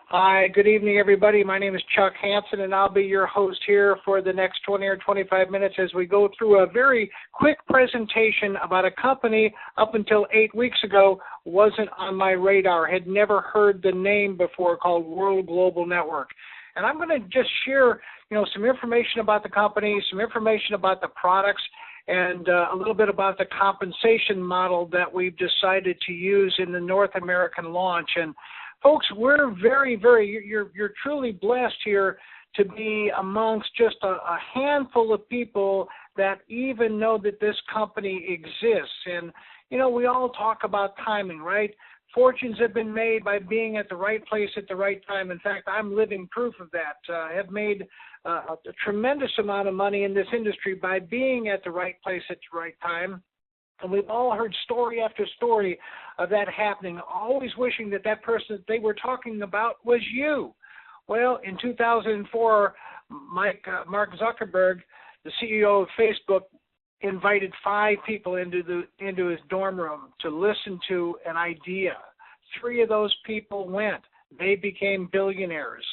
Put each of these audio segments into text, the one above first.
Hi, good evening, everybody. My name is Chuck Hansen, and I'll be your host here for the next 20 or 25 minutes as we go through a very quick presentation about a company up until 8 weeks ago wasn't on my radar, had never heard the name before, called World Global Network. And I'm going to just share, some information about the company, some information about the products, and a little bit about the compensation model that we've decided to use in the North American launch. And folks, we're you're truly blessed here to be amongst just a handful of people that even know that this company exists. And, we all talk about timing, right? Fortunes have been made by being at the right place at the right time. In fact, I'm living proof of that. I have made a tremendous amount of money in this industry by being at the right place at the right time. And we've all heard story after story of that happening, always wishing that person that they were talking about was you. Well, in 2004, Mark Zuckerberg, the CEO of Facebook, invited 5 people into his dorm room to listen to an idea. 3 of those people went. They became billionaires.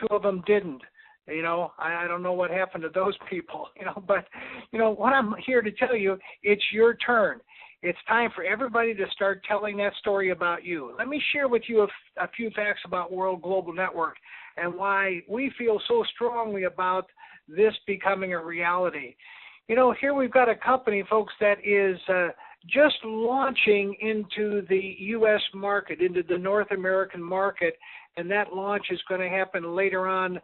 2 of them didn't. I don't know what happened to those people, but, what I'm here to tell you, it's your turn. It's time for everybody to start telling that story about you. Let me share with you a few facts about World Global Network and why we feel so strongly about this becoming a reality. Here we've got a company, folks, that is just launching into the U.S. market, into the North American market, and that launch is going to happen later on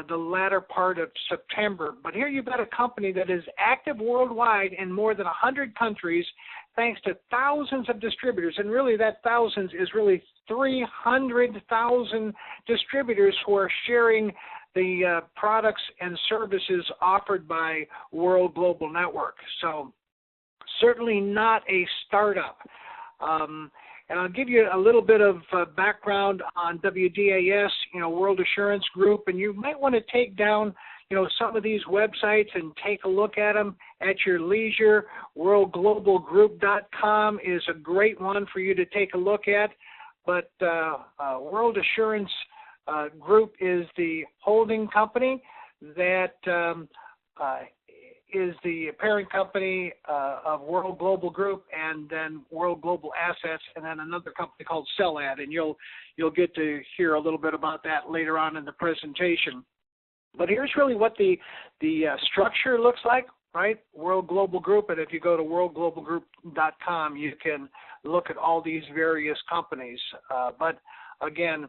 the latter part of September. But here you've got a company that is active worldwide in more than 100 countries, thanks to thousands of distributors. And really that thousands is really 300,000 distributors who are sharing the products and services offered by World Global Network. So certainly not a startup. And I'll give you a little bit of background on WDAS, World Assurance Group, and you might want to take down, some of these websites and take a look at them at your leisure. WorldGlobalGroup.com is a great one for you to take a look at, but World Assurance Group is the holding company that is the parent company of World Global Group, and then World Global Assets, and then another company called CellAd, and you'll get to hear a little bit about that later on in the presentation. But here's really what the structure looks like, right? World Global Group, and if you go to worldglobalgroup.com, you can look at all these various companies. But again,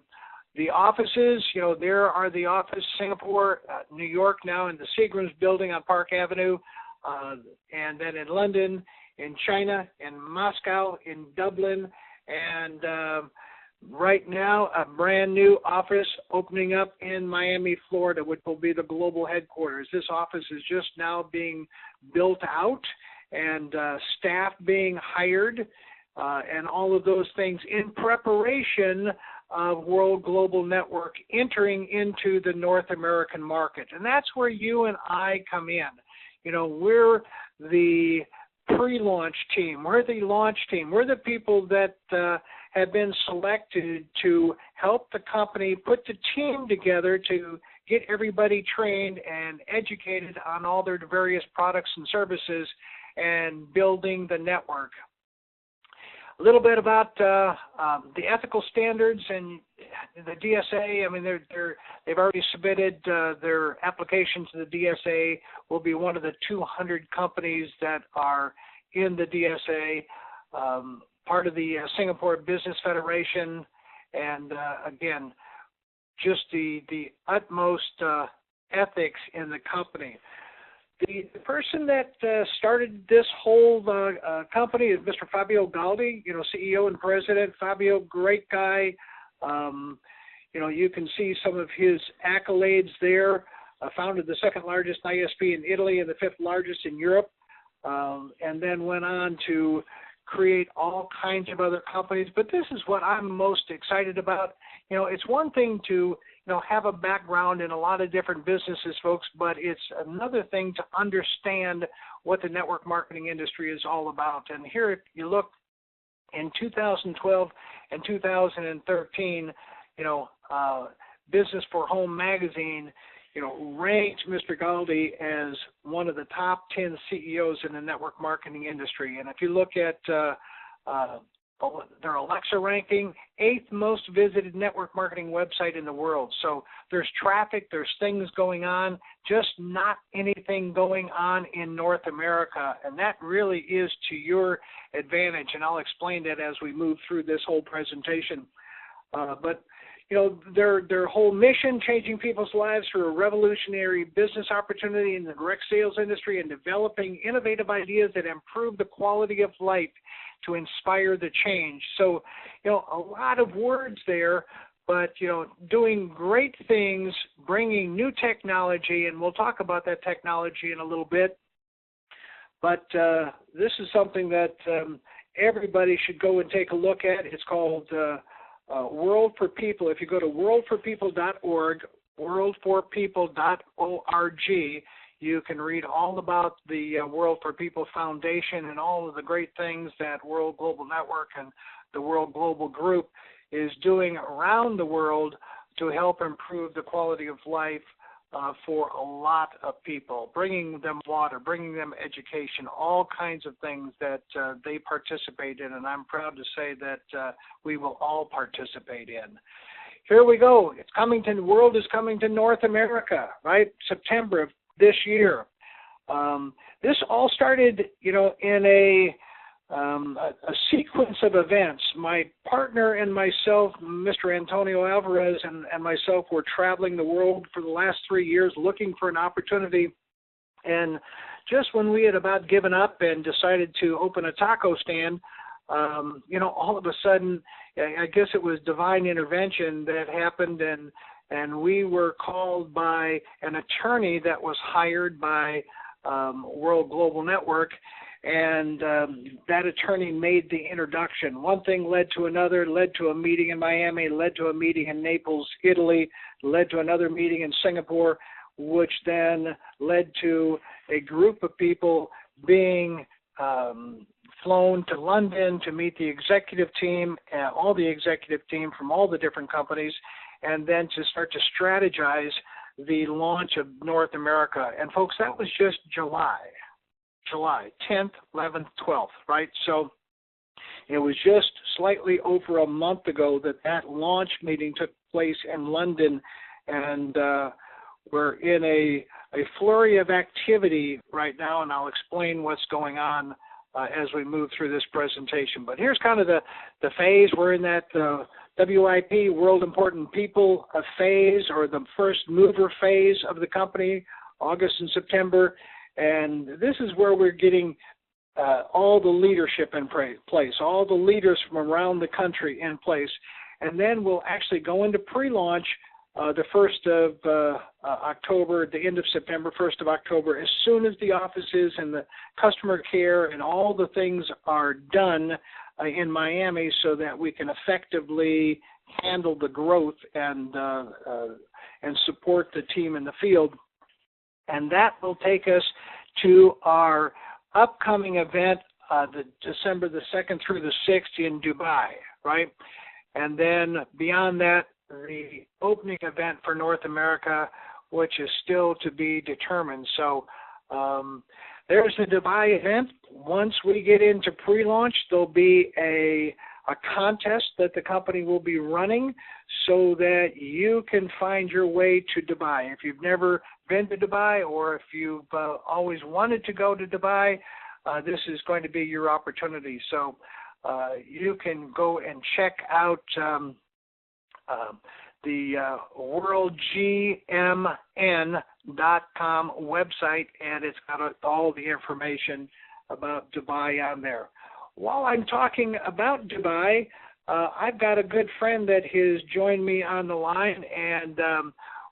the offices, there are the office, Singapore, New York now in the Seagram's building on Park Avenue, and then in London, in China, in Moscow, in Dublin, and right now a brand new office opening up in Miami, Florida, which will be the global headquarters. This office is just now being built out and staff being hired and all of those things in preparation of World Global Network entering into the North American market. And that's where you and I come in. We're the pre-launch team. We're the launch team. We're the people that have been selected to help the company put the team together to get everybody trained and educated on all their various products and services and building the network. A little bit about the ethical standards and the DSA. I mean, they've already submitted their application to the DSA. Will be one of the 200 companies that are in the DSA, part of the Singapore Business Federation, and again, just the utmost ethics in the company. The person that started this whole company is Mr. Fabio Galdi, CEO and president. Fabio, great guy. You can see some of his accolades there. Founded the 2nd largest ISP in Italy and the 5th largest in Europe, and then went on to create all kinds of other companies. But this is what I'm most excited about. It's one thing to have a background in a lot of different businesses, folks, but it's another thing to understand what the network marketing industry is all about. And here, if you look in 2012 and 2013, Business for Home magazine, ranked Mr. Galdi as one of the top 10 CEOs in the network marketing industry. And if you look at their Alexa ranking, 8th most visited network marketing website in the world. So there's traffic, there's things going on, just not anything going on in North America. And that really is to your advantage. And I'll explain that as we move through this whole presentation. But their whole mission, changing people's lives through a revolutionary business opportunity in the direct sales industry and developing innovative ideas that improve the quality of life to inspire the change. So, a lot of words there, but, doing great things, bringing new technology, and we'll talk about that technology in a little bit. But this is something that everybody should go and take a look at. It's called World for People. If you go to worldforpeople.org, worldforpeople.org, you can read all about the World for People Foundation and all of the great things that World Global Network and the World Global Group is doing around the world to help improve the quality of life for a lot of people, bringing them water, bringing them education, all kinds of things that they participate in, and I'm proud to say that we will all participate in. Here we go. The world is coming to North America, right? September of this year. This all started, in a sequence of events. My partner and myself, Mr. Antonio Alvarez, and myself were traveling the world for the last 3 years looking for an opportunity. And just when we had about given up and decided to open a taco stand, all of a sudden, I guess it was divine intervention that happened, and we were called by an attorney that was hired by World Global Network, and that attorney made the introduction. One thing led to another, led to a meeting in Miami, led to a meeting in Naples, Italy, led to another meeting in Singapore, which then led to a group of people being flown to London to meet the executive team, all the executive team from all the different companies, and then to start to strategize the launch of North America. And folks, that was just July 10th, 11th, 12th, right? So it was just slightly over a month ago that launch meeting took place in London, and we're in a flurry of activity right now, and I'll explain what's going on as we move through this presentation. But here's kind of the phase. We're in that WIP, World Important People phase, or the first mover phase of the company, August and September. And this is where we're getting all the leadership in place, all the leaders from around the country in place. And then we'll actually go into pre-launch the 1st of October, the end of September, 1st of October, as soon as the offices and the customer care and all the things are done in Miami, so that we can effectively handle the growth and support the team in the field. And that will take us to our upcoming event, the December the 2nd through the 6th in Dubai, right? And then beyond that, the opening event for North America, which is still to be determined. So there's the Dubai event. Once we get into pre-launch, there'll be a contest that the company will be running so that you can find your way to Dubai. If you've never been to Dubai, or if you've always wanted to go to Dubai, this is going to be your opportunity. So you can go and check out the worldgmn.com website, and it's got all the information about Dubai on there. While I'm talking about Dubai, I've got a good friend that has joined me on the line, and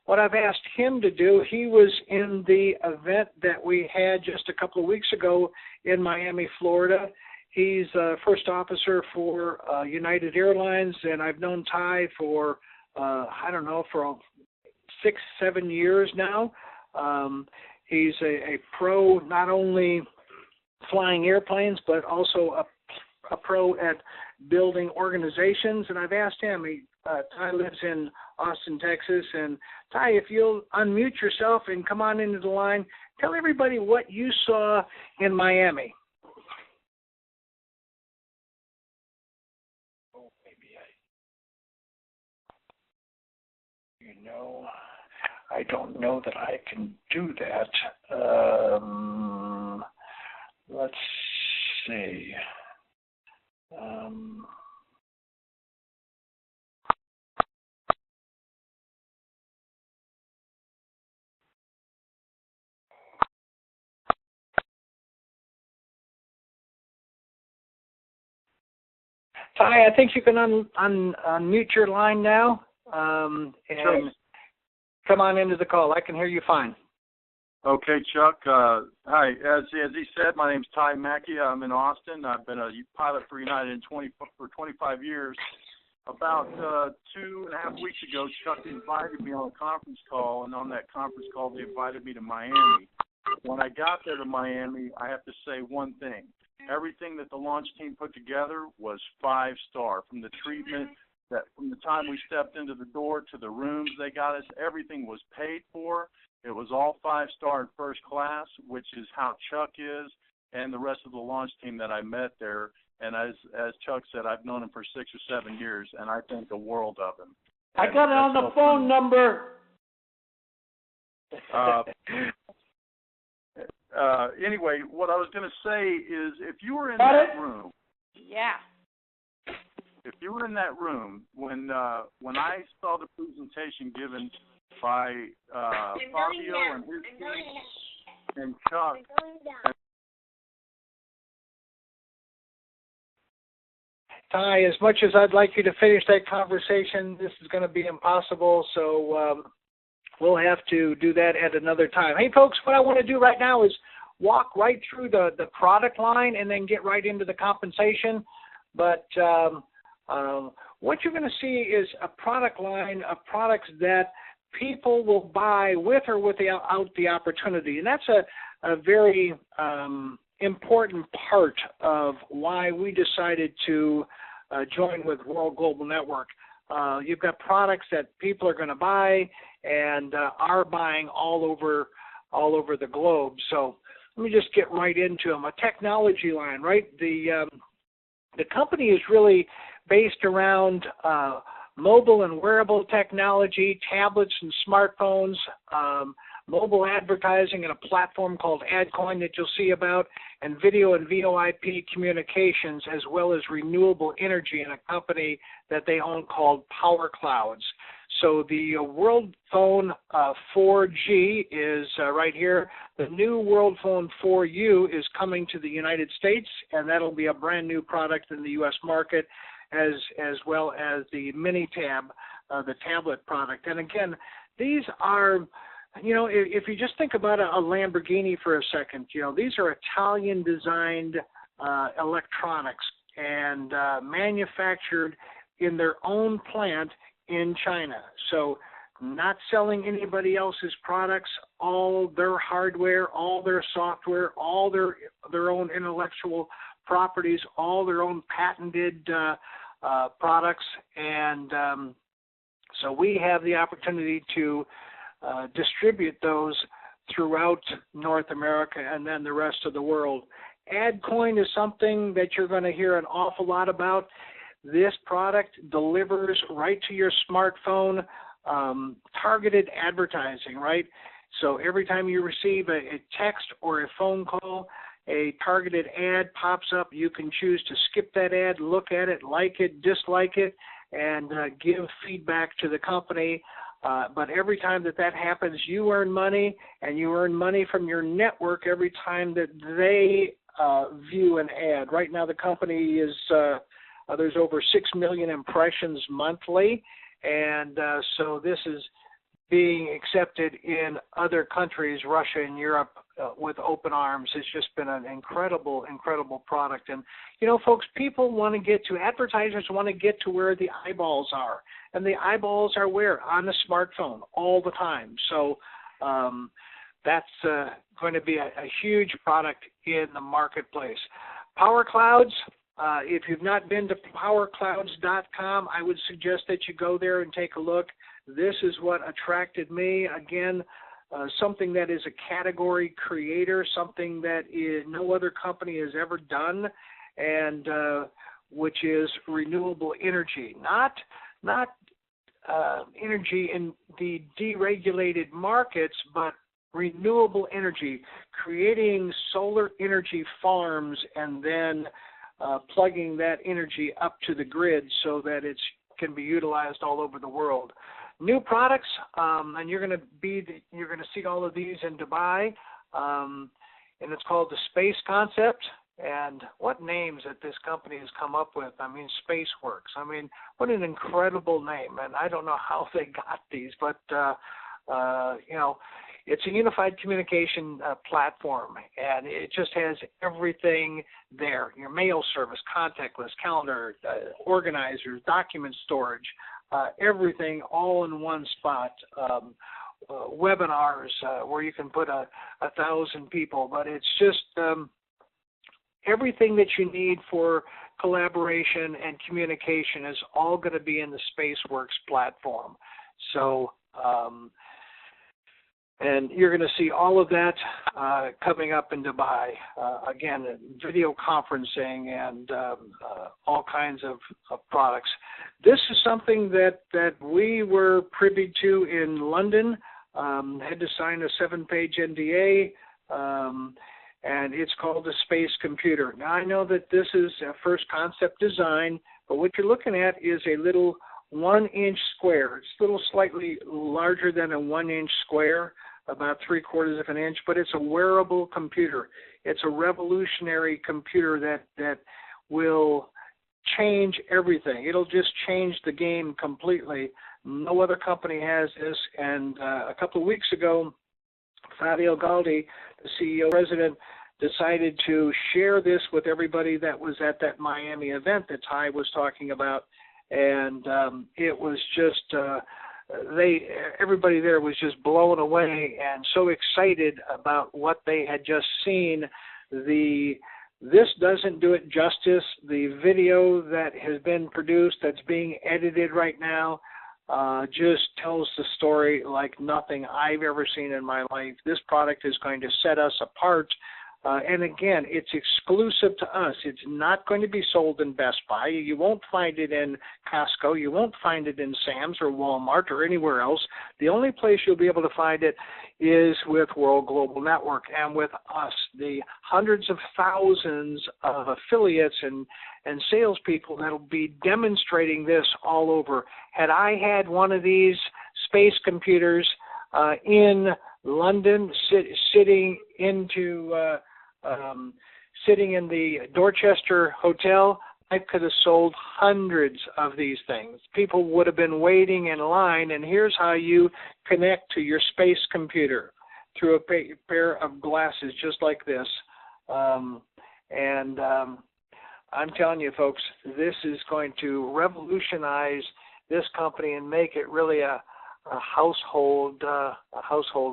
what I've asked him to do, he was in the event that we had just a couple of weeks ago in Miami, Florida. He's first officer for United Airlines, and I've known Ty for, for 6-7 years now. He's a pro, not only flying airplanes, but also a pro at building organizations, and I've asked him. Ty lives in Austin, Texas, and Ty, if you'll unmute yourself and come on into the line, tell everybody what you saw in Miami. Oh, maybe I don't know that I can do that. Let's see. Ty, I think you can unmute your line now, and sure. Come on into the call. I can hear you fine. Okay, Chuck. Hi. As he said, my name's Ty Mackey. I'm in Austin. I've been a pilot for United for 25 years. About 2.5 weeks ago, Chuck invited me on a conference call, and on that conference call, they invited me to Miami. When I got there to Miami, I have to say one thing. Everything that the launch team put together was 5-star. From the treatment, from the time we stepped into the door to the rooms they got us, everything was paid for. It was all 5-star and first class, which is how Chuck is and the rest of the launch team that I met there. And as Chuck said, I've known him for 6 or 7 years, and I think the world of him. I got it on the phone number. Anyway, what I was going to say is if you were in that room. Yeah. If you were in that room when I saw the presentation given by Fabio and his team and Chuck. Ty, as much as I'd like you to finish that conversation, this is going to be impossible, so we'll have to do that at another time. Hey, folks, what I want to do right now is walk right through the product line and then get right into the compensation. But what you're going to see is a product line of products that people will buy with or without the opportunity. And that's a very important part of why we decided to join with World Global Network. You've got products that people are going to buy and are buying all over the globe. So let me just get right into them. A technology line, right? The company is really based around mobile and wearable technology, tablets and smartphones, mobile advertising, and a platform called AdCoin that you'll see about, and video and VoIP communications, as well as renewable energy in a company that they own called Power Clouds. So the World Phone 4G is right here. The new World Phone 4U is coming to the United States, and that'll be a brand new product in the U.S. market, as well as the Mini-Tab, the tablet product. And again, these are, if you just think about a Lamborghini for a second, these are Italian-designed electronics and manufactured in their own plant in China. So not selling anybody else's products, all their hardware, all their software, all their own intellectual properties, all their own patented products. And so we have the opportunity to distribute those throughout North America and then the rest of the world. AdCoin is something that you're going to hear an awful lot about. This product delivers right to your smartphone targeted advertising, right? So every time you receive a text or a phone call, a targeted ad pops up. You can choose to skip that ad, look at it, like it, dislike it, and give feedback to the company. But every time that happens, you earn money, and you earn money from your network every time that they view an ad. Right now, the company is there's over 6 million impressions monthly, and so this is being accepted in other countries, Russia and Europe, with open arms. It's just been an incredible, incredible product. And, folks, people want to get to, advertisers want to get to where the eyeballs are. And the eyeballs are where? On the smartphone all the time. So that's going to be a huge product in the marketplace. Power Clouds, If you've not been to powerclouds.com, I would suggest that you go there and take a look. This is what attracted me. Again, something that is a category creator, something that no other company has ever done, and which is renewable energy. Not energy in the deregulated markets, but renewable energy, creating solar energy farms and then plugging that energy up to the grid so that it can be utilized all over the world. New products, and you're going to see all of these in Dubai, and it's called the Space Concept. And what names that this company has come up with. I mean, SpaceWorks. I mean, what an incredible name. And I don't know how they got these, but, it's a unified communication platform, and it just has everything there. Your mail service, contactless, calendar, organizers, document storage, everything all in one spot. Webinars where you can put 1,000 people, but it's just everything that you need for collaboration and communication is all going to be in the SpaceWorks platform. So, and you're going to see all of that coming up in Dubai. Again, video conferencing and all kinds of products. This is something that we were privy to in London. Had to sign a 7-page NDA. And it's called the Space Computer. Now, I know that this is a first concept design, but what you're looking at is a little 1-inch square. It's a little slightly larger than a 1-inch square, about 3/4 of an inch, but it's a wearable computer. It's a revolutionary computer that will change everything. It'll just change the game completely. No other company has this, and a couple of weeks ago, Fabio Galdi, the CEO president, decided to share this with everybody that was at that Miami event that Ty was talking about, and it was just everybody there was just blown away and so excited about what they had just seen. This doesn't do it justice. The video that has been produced, that's being edited right now, just tells the story like nothing I've ever seen in my life. This product is going to set us apart. And again, it's exclusive to us. It's not going to be sold in Best Buy. You won't find it in Costco. You won't find it in Sam's or Walmart or anywhere else. The only place you'll be able to find it is with World Global Network and with us, the hundreds of thousands of affiliates and salespeople that will be demonstrating this all over. Had I had one of these space computers in London, sitting in the Dorchester Hotel, I could have sold hundreds of these things. People would have been waiting in line, and here's how you connect to your space computer through a pair of glasses just like this. I'm telling you, folks, this is going to revolutionize this company and make it really a household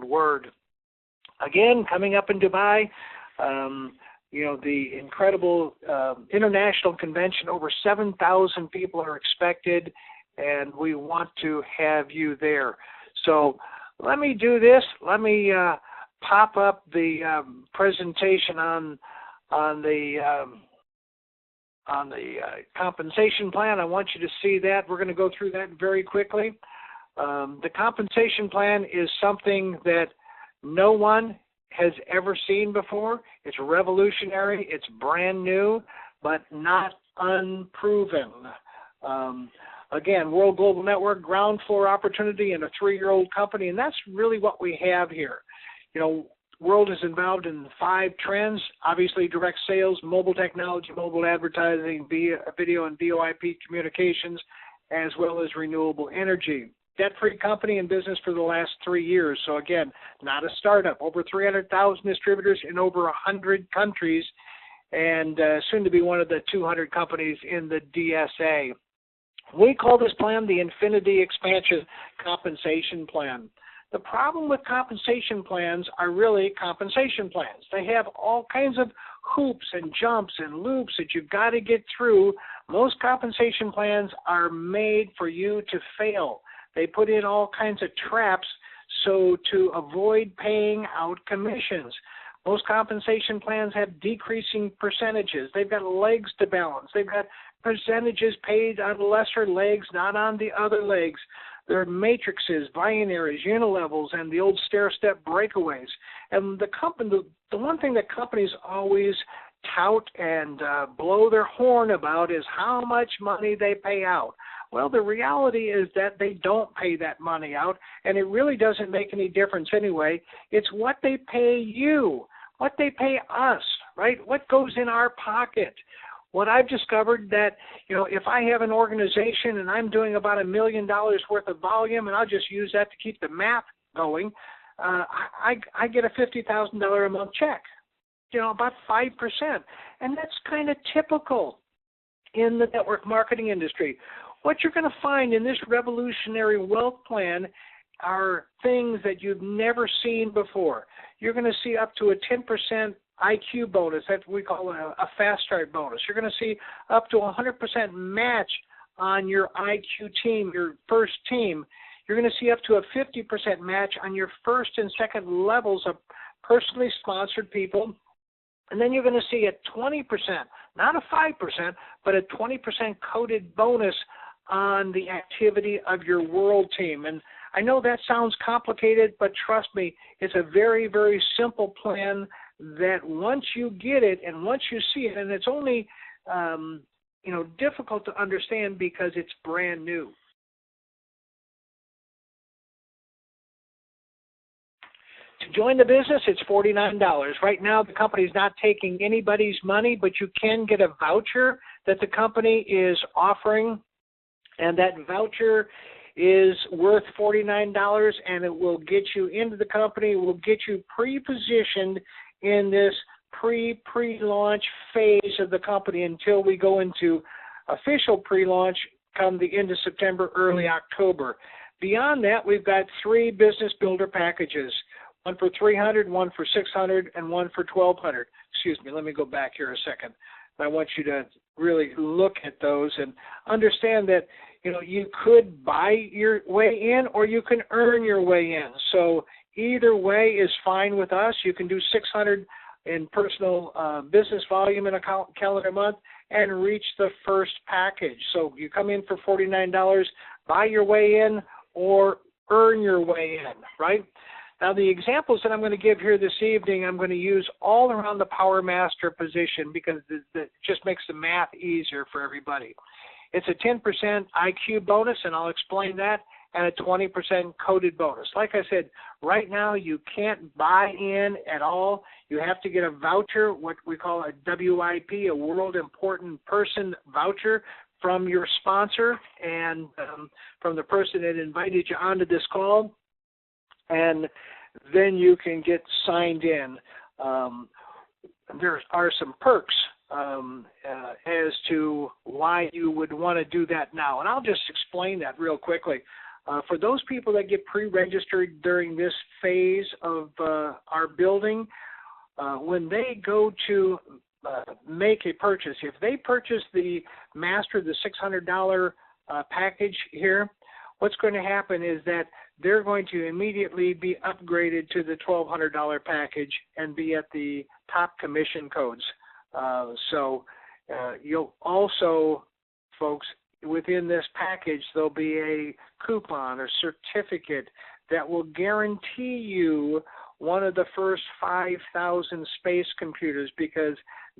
word. Again, coming up in Dubai, the incredible international convention. Over 7,000 people are expected, and we want to have you there. So let me do this. Let me pop up the presentation on the compensation plan. I want you to see that. We're going to go through that very quickly. The compensation plan is something that no one has ever seen before. It's revolutionary. It's brand new, but not unproven. Again, World Global Network, ground floor opportunity in a 3-year-old company, and that's really what we have here. World is involved in 5 trends, obviously direct sales, mobile technology, mobile advertising, video and VoIP communications, as well as renewable energy. Debt-free company in business for the last 3 years. So again, not a startup. Over 300,000 distributors in over 100 countries, and soon to be one of the 200 companies in the DSA. We call this plan the Infinity Expansion Compensation Plan. The problem with compensation plans are really compensation plans. They have all kinds of hoops and jumps and loops that you've got to get through. Most compensation plans are made for you to fail. They put in all kinds of traps so to avoid paying out commissions. Most compensation plans have decreasing percentages. They've got legs to balance. They've got percentages paid on lesser legs, not on the other legs. There are matrices, binaries, unilevels, and the old stair-step breakaways. And the one thing that companies always tout and blow their horn about is how much money they pay out. Well, the reality is that they don't pay that money out, and it really doesn't make any difference anyway. It's what they pay you, what they pay us, right? What goes in our pocket. What I've discovered that, if I have an organization and I'm doing about $1 million worth of volume, and I'll just use that to keep the math going, I get a $50,000 a month check, about 5%. And that's kind of typical in the network marketing industry. What you're going to find in this revolutionary wealth plan are things that you've never seen before. You're going to see up to a 10% IQ bonus that we call a fast start bonus. You're going to see up to 100% match on your IQ team, your first team. You're going to see up to a 50% match on your first and second levels of personally sponsored people. And then you're going to see a 20%, not a 5%, but a 20% coded bonus on the activity of your world team. And I know that sounds complicated, but trust me, it's a very, very simple plan that once you get it and once you see it, and it's only, difficult to understand because it's brand new. To join the business, it's $49. Right now, the company's not taking anybody's money, but you can get a voucher that the company is offering, and that voucher is worth $49, and it will get you into the company. It will get you pre-positioned in this pre-launch phase of the company until we go into official pre-launch come the end of September, early October. Beyond that, we've got 3 business builder packages, one for $300, one for $600, and one for $1,200. Excuse me, let me go back here a second. I want you to really look at those and understand that you could buy your way in or you can earn your way in. So either way is fine with us. You can do $600 in personal business volume in a calendar month and reach the first package. So you come in for $49, buy your way in or earn your way in, right? Now, the examples that I'm going to give here this evening, I'm going to use all around the Power Master position because it just makes the math easier for everybody. It's a 10% IQ bonus, and I'll explain that, and a 20% coded bonus. Like I said, right now you can't buy in at all. You have to get a voucher, what we call a WIP, a World Important Person voucher, from your sponsor and from the person that invited you onto this call. And then you can get signed in. There are some perks as to why you would want to do that now. And I'll just explain that real quickly. For those people that get pre-registered during this phase of our building, when they go to make a purchase, if they purchase the Master, the $600 package here, what's going to happen is that they're going to immediately be upgraded to the $1,200 package and be at the top commission codes. So you'll also, folks, within this package, there'll be a coupon or certificate that will guarantee you one of the first 5,000 space computers, because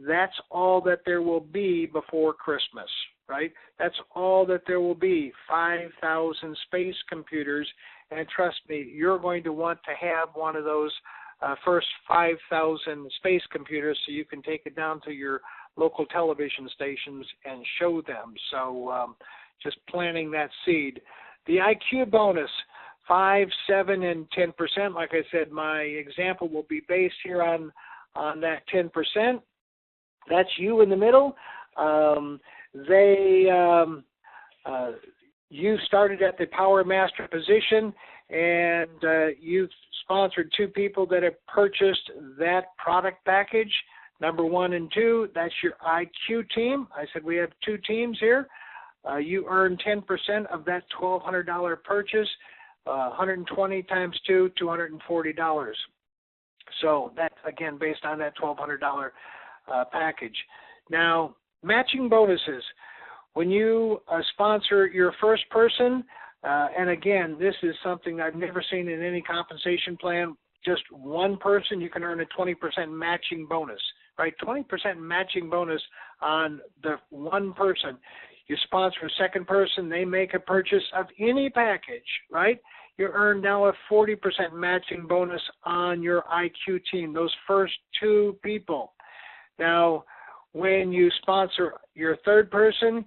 that's all that there will be before Christmas, right? That's all that there will be, 5,000 space computers. And trust me, you're going to want to have one of those first 5,000 space computers so you can take it down to your local television stations and show them. So just planting that seed. The IQ bonus, 5, 7, and 10%. Like I said, my example will be based here on that 10%. That's you in the middle. you started at the Power Master position, and you've sponsored 2 people that have purchased that product package, number 1 and 2. That's your IQ team. I said we have 2 teams here. You earn 10% of that $1,200 purchase, 120 times 2, $240. So that's, again, based on that $1,200 package. Now, matching bonuses. When you sponsor your first person, and again, this is something I've never seen in any compensation plan, just one person, you can earn a 20% matching bonus, right? 20% matching bonus on the one person. You sponsor a second person, they make a purchase of any package, right? You earn now a 40% matching bonus on your IQ team, those first 2 people. Now, when you sponsor your third person,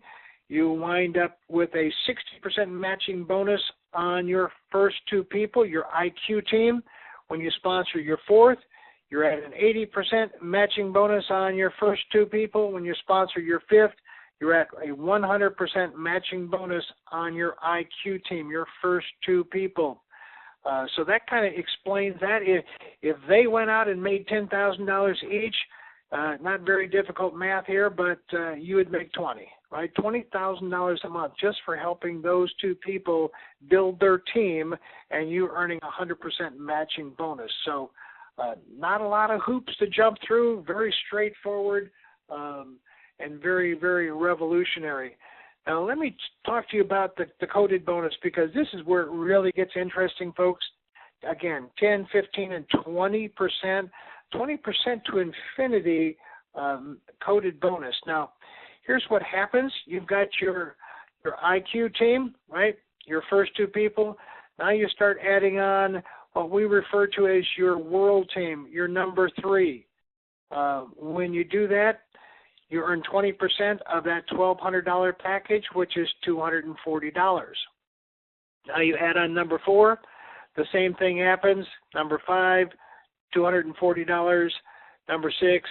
you wind up with a 60% matching bonus on your first 2 people, your IQ team. When you sponsor your fourth, you're at an 80% matching bonus on your first 2 people. When you sponsor your fifth, you're at a 100% matching bonus on your IQ team, your first 2 people. So that kind of explains that. If they went out and made $10,000 each, not very difficult math here, but you would make 20, right? $20,000 a month just for helping those 2 people build their team, and you earning 100% matching bonus. So not a lot of hoops to jump through, very straightforward, and very, very revolutionary. Now, let me talk to you about the coded bonus, because this is where it really gets interesting, folks. Again, 10, 15, and 20%, 20% to infinity coded bonus. Now, here's what happens. You've got your IQ team, right? Your first 2 people. Now you start adding on what we refer to as your world team, your number 3. When you do that, you earn 20% of that $1,200 package, which is $240. Now you add on number 4, the same thing happens. Number 5, $240. Number 6,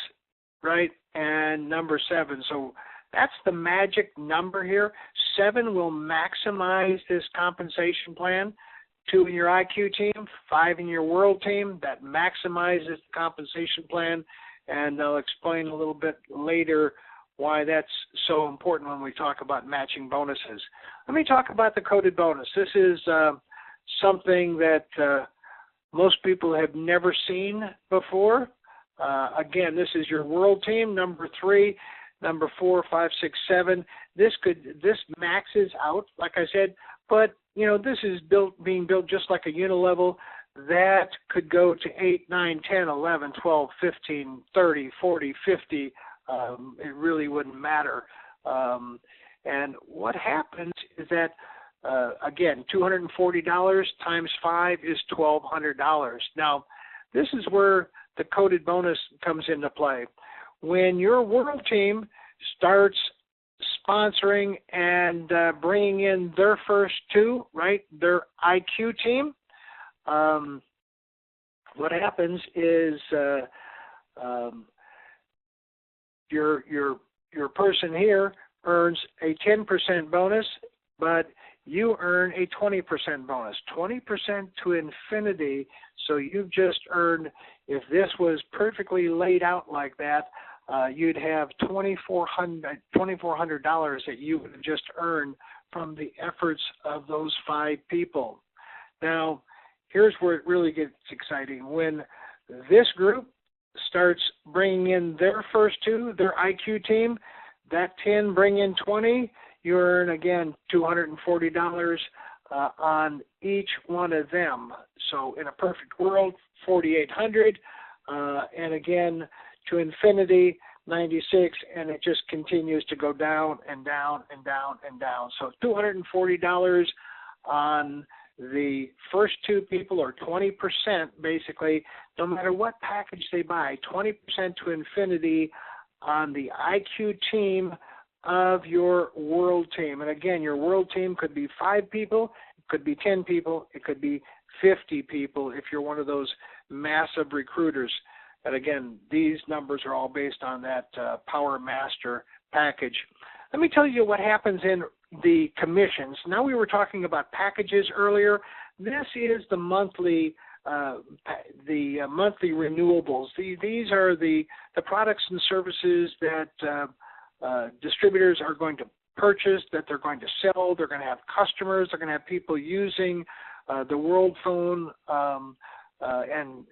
right, and number 7. So that's the magic number here. 7 will maximize this compensation plan. 2 in your IQ team, 5 in your world team. That maximizes the compensation plan. And I'll explain a little bit later why that's so important when we talk about matching bonuses. Let me talk about the coded bonus. This is something that most people have never seen before. Again, this is your world team, number 3, number 4, 5, 6, 7. This maxes out, like I said, but you know, this is being built just like a unilevel. That could go to 8, 9, 10, 11, 12, 15, 30, 40, 50. It really wouldn't matter. And what happens is that, again, $240 times 5 is $1,200. Now, this is where the coded bonus comes into play. When your world team starts sponsoring and bringing in their first 2, right, their IQ team, what happens is your person here earns a 10% bonus, but you earn a 20% bonus, 20% to infinity. So you've just earned, if this was perfectly laid out like that, you'd have $2,400 that you would have just earned from the efforts of those 5 people. Now, here's where it really gets exciting. When this group starts bringing in their first 2, their IQ team, that 10 bring in 20, you earn, again, $240 on each one of them. So in a perfect world, $4,800, and again, to infinity, 96, and it just continues to go down and down and down and down. So $240 on the first 2 people, or 20% basically, no matter what package they buy, 20% to infinity on the IQ team of your world team. And again, your world team could be 5 people, it could be 10 people, it could be 50 people if you're one of those massive recruiters. And again, these numbers are all based on that Power Master package. Let me tell you what happens the commissions. Now we were talking about packages earlier. This is the monthly renewables. These are the products and services that distributors are going to purchase, that they're going to sell. They're going to have customers. They're going to have people using the World phone and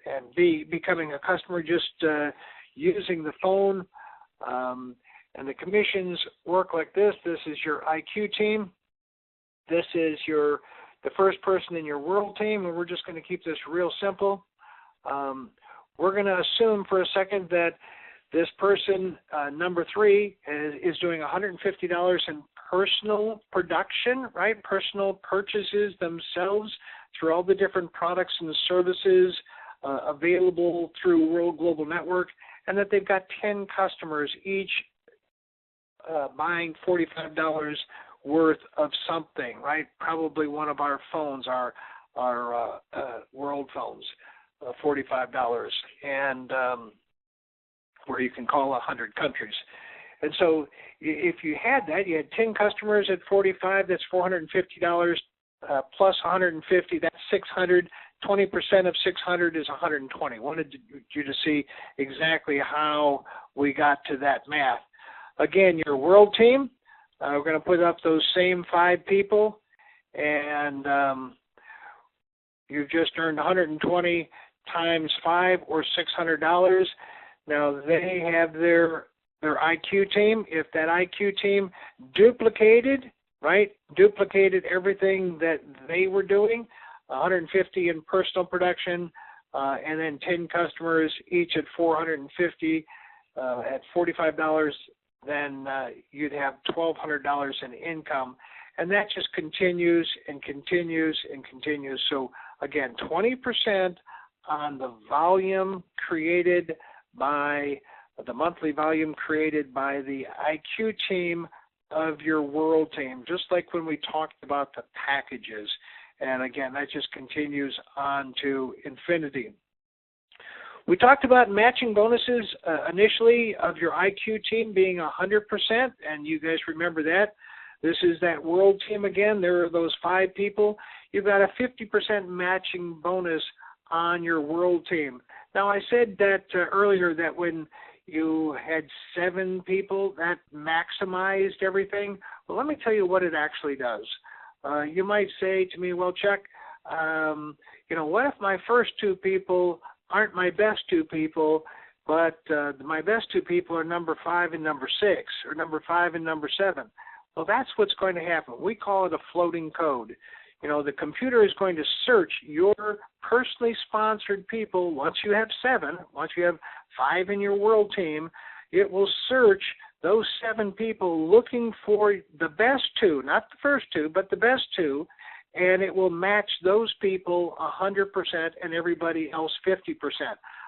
becoming a customer just using the phone. And the commissions work like this. This is your IQ team. This is the first person in your World team, and we're just going to keep this real simple. We're going to assume for a second that this person, number 3, is doing $150 in personal production, right? Personal purchases themselves through all the different products and services available through World Global Network, and that they've got 10 customers, each buying $45 worth of something, right? Probably one of our phones, our World phones, $45, and where you can call 100 countries. And so if you had that, you had 10 customers at $45, that's $450, plus 150, that's $600. 20% of 600 is 120. Wanted you to see exactly how we got to that math. Again, your World team, we're going to put up those same 5 people, and you've just earned 120 times 5, or $600. Now they have their IQ team. If that IQ team duplicated everything that they were doing, 150 in personal production, and then 10 customers, each at 450 at $45, then you'd have $1,200 in income. And that just continues and continues and continues. So again, 20% on the volume created by the monthly volume created by the IQ team of your World team, just like when we talked about the packages. And again, that just continues on to infinity. We talked about matching bonuses initially of your IQ team being 100%, and you guys remember that. This is that World team again. There are those 5 people. You've got a 50% matching bonus on your World team. Now, I said that earlier that when you had 7 people, that maximized everything. Well, let me tell you what it actually does. You might say to me, well, Chuck, what if my first 2 people aren't my best 2 people, but my best 2 people are number 5 and number 6, or number 5 and number 7? Well, that's what's going to happen. We call it a floating code. The computer is going to search your personally sponsored people. Once you have 7, once you have 5 in your World team, it will search those 7 people looking for the best 2, not the first 2, but the best 2, and it will match those people 100% and everybody else 50%.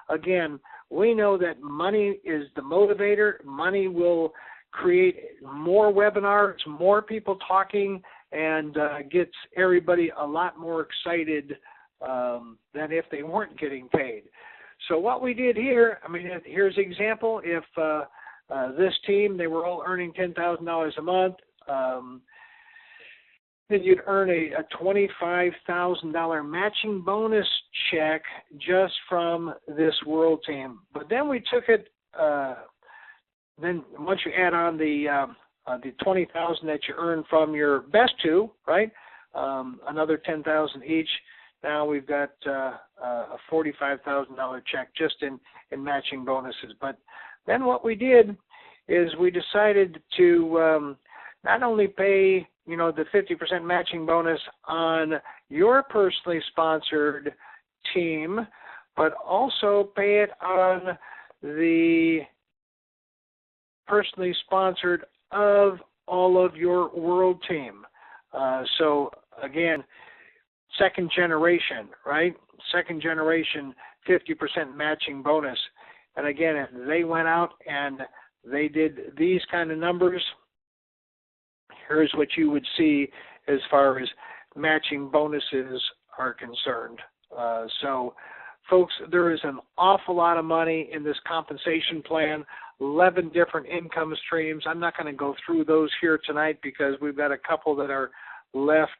Again, we know that money is the motivator. Money will create more webinars, more people talking, and gets everybody a lot more excited than if they weren't getting paid. So what we did here, here's an example. If this team, they were all earning $10,000 a month, then you'd earn a $25,000 matching bonus check just from this World team. But then we took it, then once you add on the $20,000 that you earn from your best 2, right? Another $10,000 each. Now we've got a $45,000 check just in matching bonuses. But then what we did is we decided to not only pay the 50% matching bonus on your personally sponsored team, but also pay it on the personally sponsored of all of your World team. So again, second generation, right? Second generation 50% matching bonus. And again, if they went out and they did these kind of numbers, here's what you would see as far as matching bonuses are concerned. So, folks, there is an awful lot of money in this compensation plan. 11 different income streams. I'm not going to go through those here tonight because we've got a couple that are left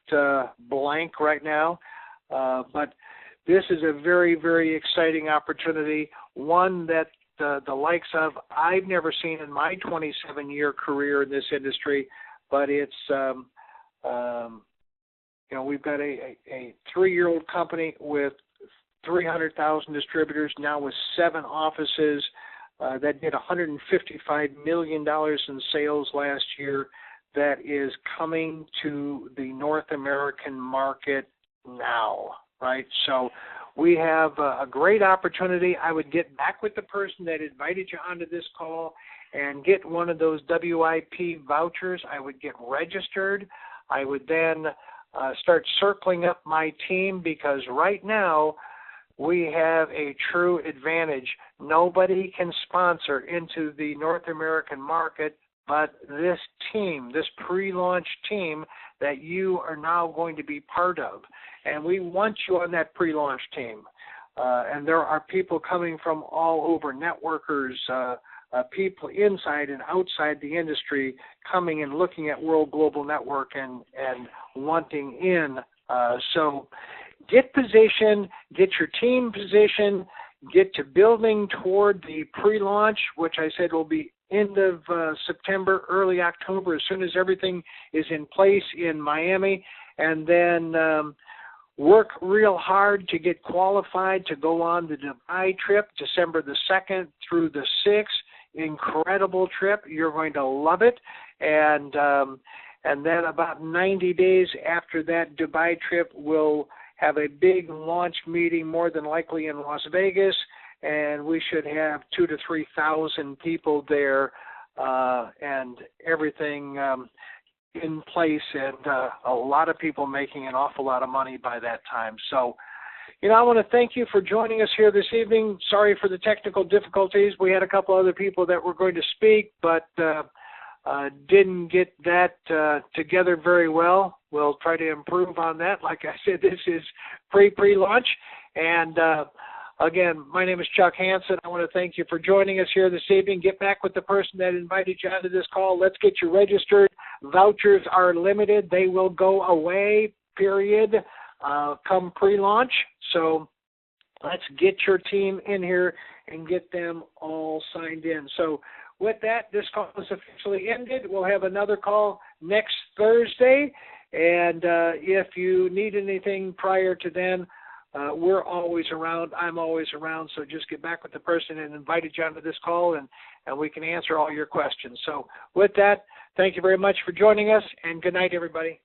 blank right now. But this is a very, very exciting opportunity, one that the likes of I've never seen in my 27-year career in this industry, but it's, we've got a 3-year-old company with 300,000 distributors, now with 7 offices that did $155 million in sales last year, that is coming to the North American market now, right? So we have a great opportunity. I would get back with the person that invited you onto this call and get one of those WIP vouchers. I would get registered. I would then start circling up my team, because right now we have a true advantage. Nobody can sponsor into the North American market but this team, this pre-launch team that you are now going to be part of. And we want you on that pre-launch team. And there are people coming from all over, networkers, people inside and outside the industry coming and looking at World Global Network and wanting in. So get positioned, get your team positioned, get to building toward the pre-launch, which I said will be end of September, early October, as soon as everything is in place in Miami, and then work real hard to get qualified to go on the Dubai trip, December the 2nd through the 6th. Incredible trip. You're going to love it. And then about 90 days after that Dubai trip, we'll have a big launch meeting, more than likely in Las Vegas, and we should have 2,000 to 3,000 people there, and everything in place, and a lot of people making an awful lot of money by that time. So, I want to thank you for joining us here this evening. Sorry for the technical difficulties. We had a couple other people that were going to speak, but didn't get that together very well. We'll try to improve on that. Like I said, this is pre-launch. And again, my name is Chuck Hansen. I want to thank you for joining us here this evening. Get back with the person that invited you onto this call. Let's get you registered. Vouchers are limited. They will go away, period, come pre-launch. So let's get your team in here and get them all signed in. So with that, this call is officially ended. We'll have another call next Thursday. And if you need anything prior to then, we're always around. I'm always around. So just get back with the person and invited you onto this call, and we can answer all your questions. So with that, thank you very much for joining us, and good night, everybody.